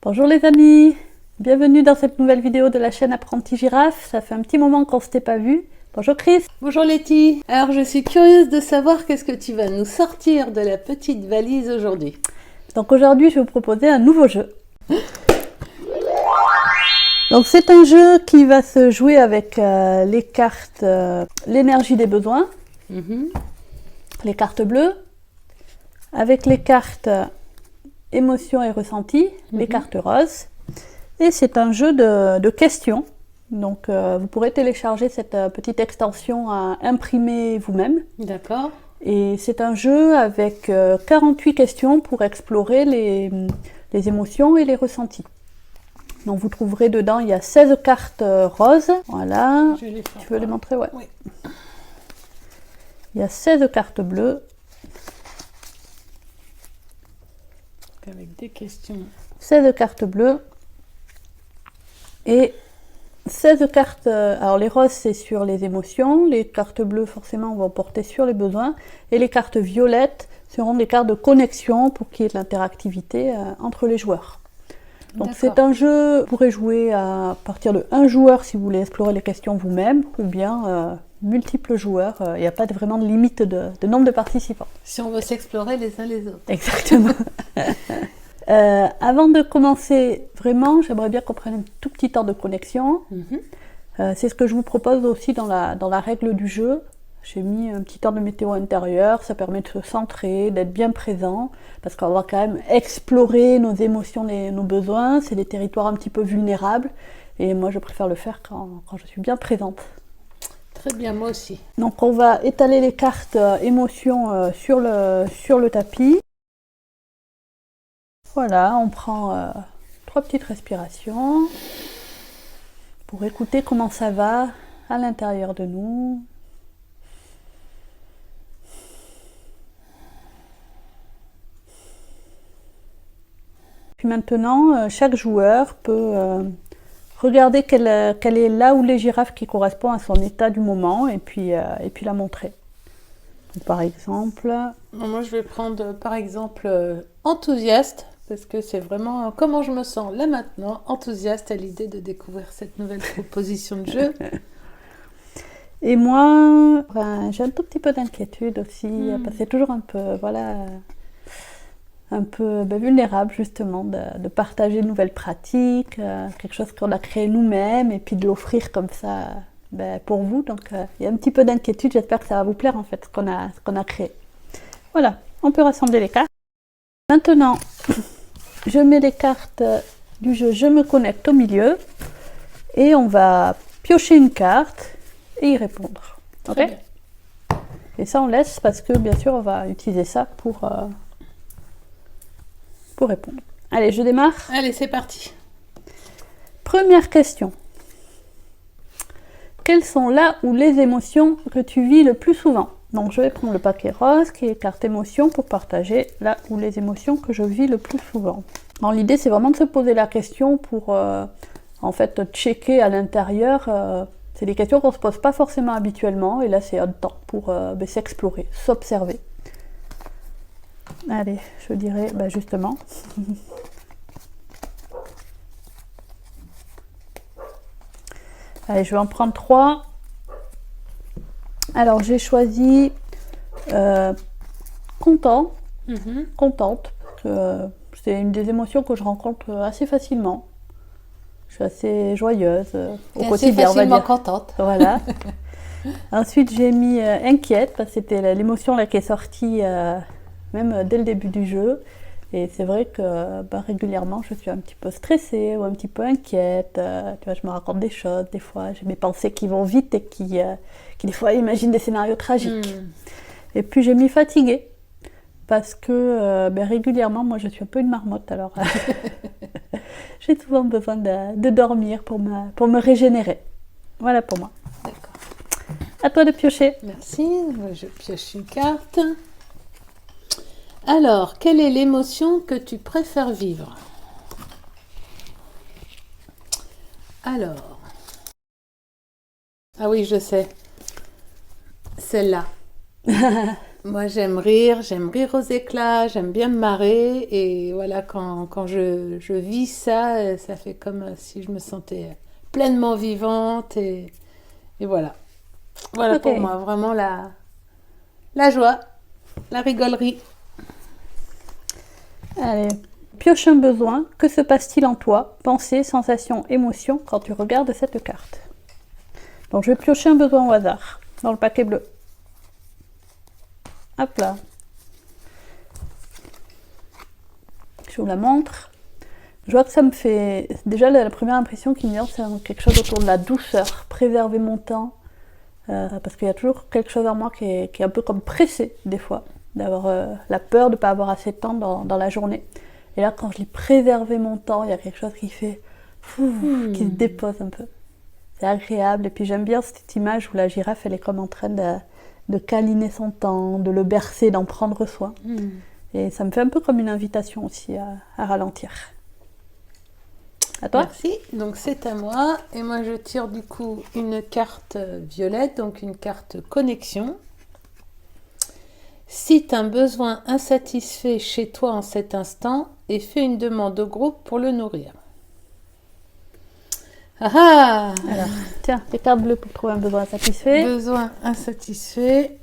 Bonjour les amis, bienvenue dans cette nouvelle vidéo de la chaîne Apprenti Girafe. Ça fait un petit moment qu'on ne s'était pas vu. Bonjour Chris. Bonjour Letty. Alors je suis curieuse de savoir qu'est-ce que tu vas nous sortir de la petite valise aujourd'hui. Donc aujourd'hui je vais vous proposer un nouveau jeu. Donc c'est un jeu qui va se jouer avec les cartes l'énergie des besoins, les cartes bleues, avec les cartes émotions et ressentis, les cartes roses. Et c'est un jeu de questions. Donc vous pourrez télécharger cette petite extension à imprimer vous-même. D'accord. Et c'est un jeu avec 48 questions pour explorer les émotions et les ressentis. Donc vous trouverez dedans, il y a 16 cartes roses. Voilà. Je vais les faire. Tu veux les montrer? Ouais. Oui. Il y a 16 cartes bleues. Avec des questions. 16 cartes bleues. Et 16 cartes, alors les roses c'est sur les émotions, les cartes bleues forcément vont porter sur les besoins, et les cartes violettes seront des cartes de connexion pour qu'il y ait de l'interactivité entre les joueurs. Donc c'est un jeu, vous pourrez jouer à partir de un joueur si vous voulez explorer les questions vous-même, ou bien multiples joueurs, il n'y a pas vraiment de limite de nombre de participants. Si on veut s'explorer les uns les autres. Exactement. Avant de commencer, vraiment, j'aimerais bien qu'on prenne un tout petit temps de connexion. C'est ce que je vous propose aussi dans la règle du jeu. J'ai mis un petit temps de météo intérieur, ça permet de se centrer, d'être bien présent, parce qu'on va quand même explorer nos émotions et nos besoins. C'est des territoires un petit peu vulnérables, et moi je préfère le faire quand je suis bien présente. Très bien, moi aussi. Donc on va étaler les cartes émotions sur le tapis. Voilà, on prend 3 petites respirations pour écouter comment ça va à l'intérieur de nous. Puis maintenant, chaque joueur peut regarder quelle est là où les girafes qui correspond à son état du moment et puis la montrer. Donc, par exemple... Moi je vais prendre par exemple enthousiaste. Parce que c'est vraiment comment je me sens là maintenant, enthousiaste à l'idée de découvrir cette nouvelle proposition de jeu. Et moi, j'ai un tout petit peu d'inquiétude aussi, parce que c'est toujours un peu, voilà, un peu vulnérable justement de partager de nouvelles pratiques, quelque chose qu'on a créé nous-mêmes, et puis de l'offrir comme ça pour vous. Donc il y a un petit peu d'inquiétude, j'espère que ça va vous plaire en fait, ce qu'on a créé. Voilà, on peut rassembler les cartes. Maintenant, je mets les cartes du jeu, je me connecte au milieu et on va piocher une carte et y répondre. Ok ? Et ça on laisse parce que bien sûr on va utiliser ça pour répondre. Allez, je démarre. Allez, c'est parti. Première question. Quelles sont là où les émotions que tu vis le plus souvent ? Donc je vais prendre le papier rose qui est carte émotion pour partager là où les émotions que je vis le plus souvent. L'idée c'est vraiment de se poser la question pour en fait checker à l'intérieur. C'est des questions qu'on ne se pose pas forcément habituellement et là c'est un temps pour s'explorer, s'observer. Allez, je dirais justement. Allez, je vais en prendre 3. Alors j'ai choisi content, contente, parce que c'est une des émotions que je rencontre assez facilement. Je suis assez joyeuse au quotidien, on va dire. Contente. Voilà. Ensuite j'ai mis inquiète, parce que c'était l'émotion là qui est sortie même dès le début du jeu. Et c'est vrai que régulièrement, je suis un petit peu stressée ou un petit peu inquiète. Tu vois, je me raconte des choses, des fois, j'ai mes pensées qui vont vite et qui des fois imaginent des scénarios tragiques. Et puis j'ai mis fatiguée, parce que régulièrement, moi je suis un peu une marmotte, alors j'ai souvent besoin de dormir pour me régénérer. Voilà pour moi. D'accord. À toi de piocher. Merci, je pioche une carte. Alors, quelle est l'émotion que tu préfères vivre ? Alors... Ah oui, je sais. Celle-là. Moi, j'aime rire aux éclats, j'aime bien me marrer. Et voilà, quand je vis ça, ça fait comme si je me sentais pleinement vivante. Et voilà. Voilà Ok. pour moi, vraiment la joie, la rigolerie. Allez. Pioche un besoin. Que se passe-t-il en toi? Pensée, sensation, émotion quand tu regardes cette carte. Donc je vais piocher un besoin au hasard dans le paquet bleu. Hop là. Je vous la montre. Je vois que ça me fait... Déjà, la première impression qui me vient, c'est quelque chose autour de la douceur. Préserver mon temps. Parce qu'il y a toujours quelque chose en moi qui est un peu comme pressé, des fois. D'avoir la peur de ne pas avoir assez de temps dans la journée. Et là, quand je dis préserver mon temps, il y a quelque chose qui fait... qui se dépose un peu. C'est agréable. Et puis j'aime bien cette image où la girafe, elle est comme en train de câliner son temps, de le bercer, d'en prendre soin. Et ça me fait un peu comme une invitation aussi à ralentir. À toi? Merci. Donc c'est à moi. Et moi je tire du coup une carte violette, donc une carte connexion. Cite un besoin insatisfait chez toi en cet instant et fais une demande au groupe pour le nourrir. Ah ah! Alors, tiens, les cartes bleues pour trouver un besoin satisfait. Besoin insatisfait.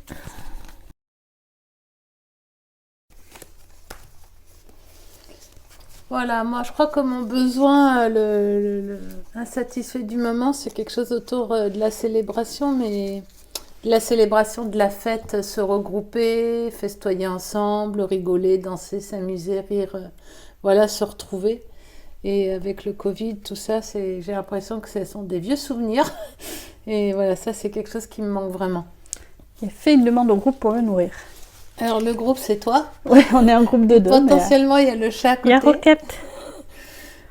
Voilà, moi je crois que mon besoin le insatisfait du moment, c'est quelque chose autour de la célébration, mais de la célébration de la fête, se regrouper, festoyer ensemble, rigoler, danser, s'amuser, rire, voilà, se retrouver. Et avec le Covid, tout ça, j'ai l'impression que ce sont des vieux souvenirs. Et voilà, ça c'est quelque chose qui me manque vraiment. Et fais une demande au groupe pour le nourrir. Alors le groupe, c'est toi. Oui, on est un groupe de deux. Potentiellement, il y a le chat à côté. Il y a Roquette.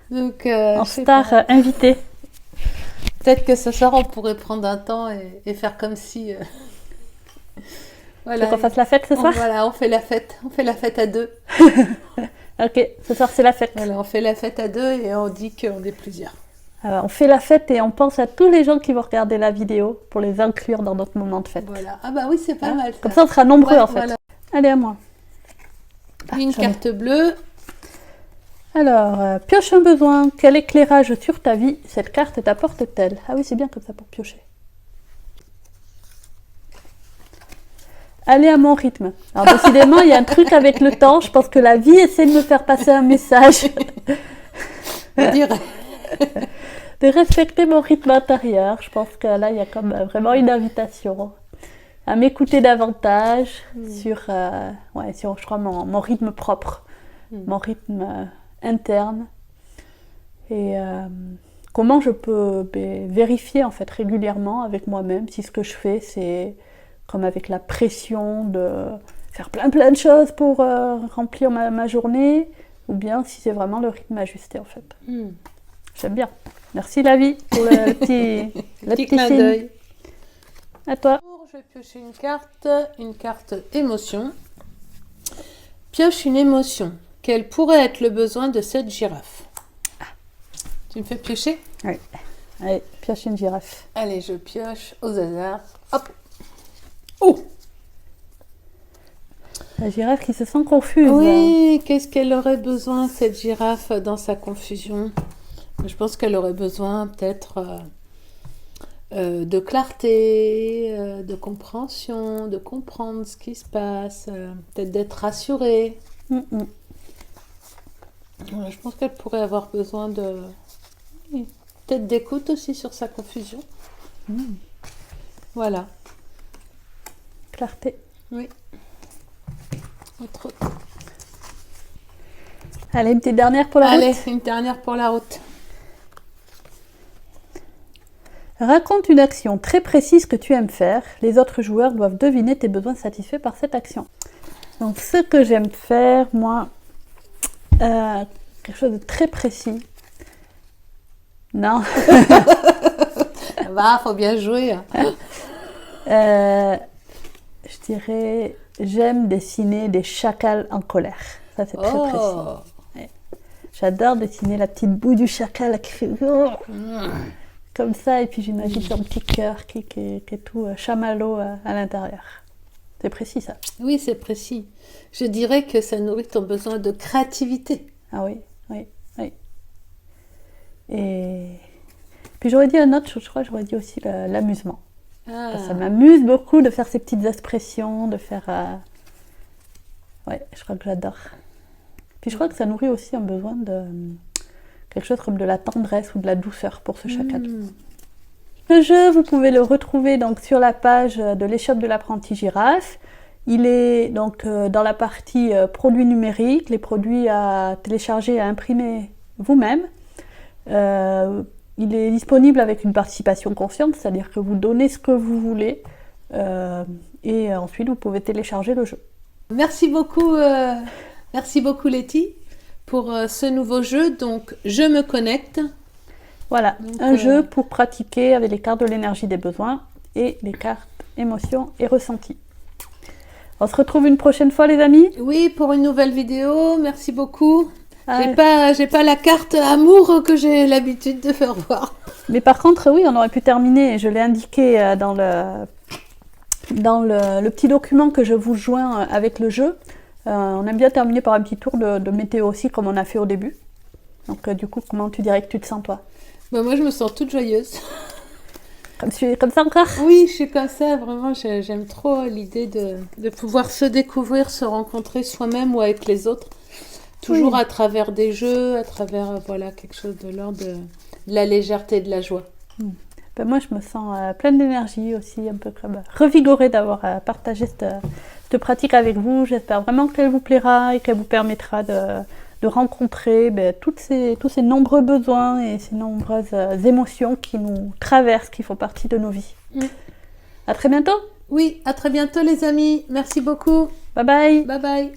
Donc, en star invitée. Peut-être que ce soir, on pourrait prendre un temps et faire comme si... voilà. Tu veux qu'on fasse la fête ce soir? Voilà, on fait la fête. On fait la fête à deux. Ok, ce soir, c'est la fête. Voilà, on fait la fête à deux et on dit qu'on est plusieurs. Alors, on fait la fête et on pense à tous les gens qui vont regarder la vidéo pour les inclure dans notre moment de fête. Voilà. Ah bah oui, c'est pas mal ça. Comme ça, on sera nombreux en fait. Voilà. Allez, à moi. Une carte bleue. Alors, pioche un besoin. Quel éclairage sur ta vie cette carte t'apporte-t-elle? Ah oui, c'est bien comme ça pour piocher. Aller à mon rythme. Alors, décidément, il y a un truc avec le temps. Je pense que la vie essaie de me faire passer un message. De respecter mon rythme intérieur. Je pense que là, il y a comme vraiment une invitation à m'écouter davantage sur, je crois, mon rythme propre, mon rythme interne. Et comment je peux vérifier en fait régulièrement avec moi-même si ce que je fais, c'est comme avec la pression de faire plein de choses pour remplir ma journée, ou bien si c'est vraiment le rythme ajusté en fait. J'aime bien. Merci la vie pour le petit clin d'œil. À toi. Je vais piocher une carte émotion. Pioche une émotion. Quel pourrait être le besoin de cette girafe? Tu me fais piocher? Oui. Allez, pioche une girafe. Allez, je pioche au hasard. Hop. Oh! La girafe qui se sent confuse. Oui, qu'est-ce qu'elle aurait besoin, cette girafe, dans sa confusion? Je pense qu'elle aurait besoin peut-être de clarté, de compréhension, de comprendre ce qui se passe, peut-être d'être rassurée. Je pense qu'elle pourrait avoir besoin peut-être d'écoute aussi sur sa confusion. Voilà. Clarté. Oui. Autre. Allez, une petite dernière pour la route. Allez, une dernière pour la route. Raconte une action très précise que tu aimes faire. Les autres joueurs doivent deviner tes besoins satisfaits par cette action. Donc, ce que j'aime faire, moi, quelque chose de très précis. Non. Ça va, faut bien jouer. Je dirais, j'aime dessiner des chacals en colère. Ça, c'est très précis. Ouais. J'adore dessiner la petite boue du chacal qui fait... Comme ça, et puis j'imagine son petit cœur qui est tout chamallow à l'intérieur. C'est précis ça. Oui, c'est précis. Je dirais que ça nourrit ton besoin de créativité. Ah oui, oui, oui. Et puis j'aurais dit un autre, je crois, j'aurais dit aussi l'amusement. Ah. Ça m'amuse beaucoup de faire ces petites expressions, de faire... Ouais, je crois que j'adore. Puis je crois que ça nourrit aussi un besoin de quelque chose comme de la tendresse ou de la douceur pour ce chacal. Le jeu, vous pouvez le retrouver donc sur la page de l'échoppe de l'apprenti girafe. Il est donc dans la partie produits numériques, les produits à télécharger et à imprimer vous-même. Il est disponible avec une participation consciente, c'est-à-dire que vous donnez ce que vous voulez et ensuite vous pouvez télécharger le jeu. Merci beaucoup Letty pour ce nouveau jeu. Donc, je me connecte. Voilà, donc, un jeu pour pratiquer avec les cartes de l'énergie des besoins et les cartes émotions et ressentis. On se retrouve une prochaine fois les amis. Oui, pour une nouvelle vidéo. Merci beaucoup. J'ai pas la carte amour que j'ai l'habitude de faire voir. Mais par contre, oui, on aurait pu terminer, je l'ai indiqué dans le petit document que je vous joins avec le jeu. On aime bien terminer par un petit tour de météo aussi, comme on a fait au début. Donc du coup, comment tu dirais que tu te sens toi? Bah, moi, je me sens toute joyeuse. Comme ça encore? Oui, je suis comme ça, vraiment, j'aime trop l'idée de pouvoir se découvrir, se rencontrer soi-même ou avec les autres. Toujours à travers des jeux, à travers voilà, quelque chose de l'ordre de la légèreté et de la joie. Ben moi, je me sens pleine d'énergie aussi, un peu comme revigorée d'avoir partagé cette pratique avec vous. J'espère vraiment qu'elle vous plaira et qu'elle vous permettra de rencontrer tous ces nombreux besoins et ces nombreuses émotions qui nous traversent, qui font partie de nos vies. À très bientôt. Oui, à très bientôt les amis. Merci beaucoup. Bye bye. Bye bye.